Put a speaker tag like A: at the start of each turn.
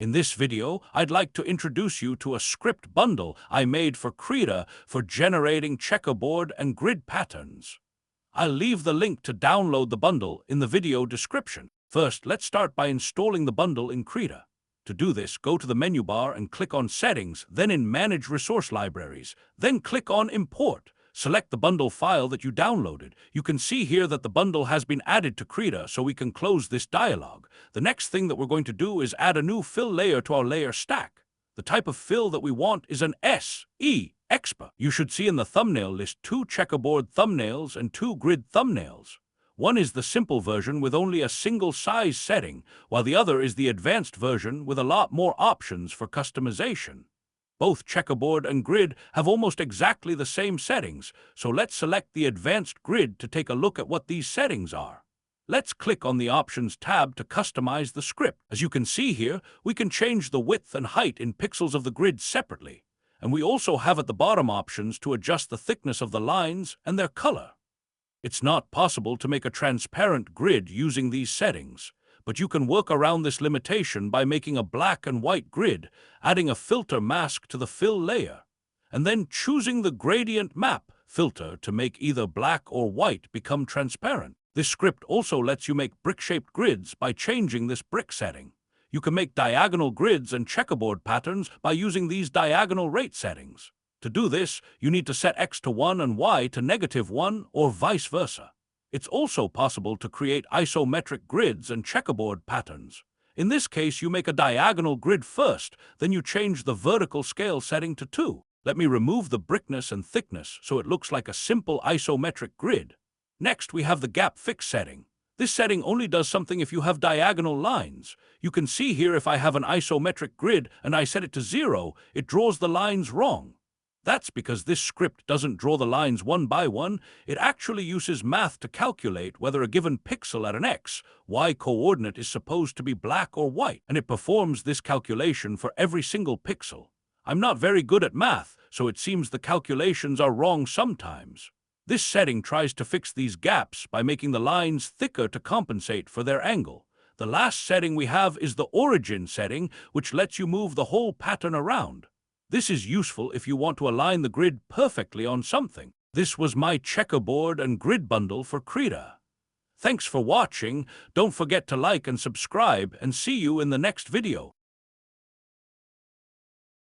A: In this video, I'd like to introduce you to a script bundle I made for Krita for generating checkerboard and grid patterns. I'll leave the link to download the bundle in the video description. First, let's start by installing the bundle in Krita. To do this, go to the menu bar and click on Settings, then in Manage Resource Libraries, then click on Import. Select the bundle file that you downloaded. You can see here that the bundle has been added to Krita, so we can close this dialog. The next thing that we're going to do is add a new fill layer to our layer stack. The type of fill that we want is an SE-Expa. You should see in the thumbnail list 2 checkerboard thumbnails and 2 grid thumbnails. One is the simple version with only a single size setting, while the other is the advanced version with a lot more options for customization. Both checkerboard and grid have almost exactly the same settings, so let's select the advanced grid to take a look at what these settings are. Let's click on the Options tab to customize the script. As you can see here, we can change the width and height in pixels of the grid separately, and we also have at the bottom options to adjust the thickness of the lines and their color. It's not possible to make a transparent grid using these settings, but you can work around this limitation by making a black and white grid, adding a filter mask to the fill layer, and then choosing the gradient map filter to make either black or white become transparent. This script also lets you make brick-shaped grids by changing this brick setting. You can make diagonal grids and checkerboard patterns by using these diagonal rate settings. To do this, you need to set X to 1 and Y to -1 or vice versa. It's also possible to create isometric grids and checkerboard patterns. In this case, you make a diagonal grid first, then you change the vertical scale setting to 2. Let me remove the brickness and thickness so it looks like a simple isometric grid. Next, we have the gap fix setting. This setting only does something if you have diagonal lines. You can see here if I have an isometric grid and I set it to 0, it draws the lines wrong. That's because this script doesn't draw the lines one by one. It actually uses math to calculate whether a given pixel at an X, Y coordinate is supposed to be black or white, and it performs this calculation for every single pixel. I'm not very good at math, so it seems the calculations are wrong sometimes. This setting tries to fix these gaps by making the lines thicker to compensate for their angle. The last setting we have is the origin setting, which lets you move the whole pattern around. This is useful if you want to align the grid perfectly on something. This was my checkerboard and grid bundle for Krita. Thanks for watching. Don't forget to like and subscribe, and see you in the next video.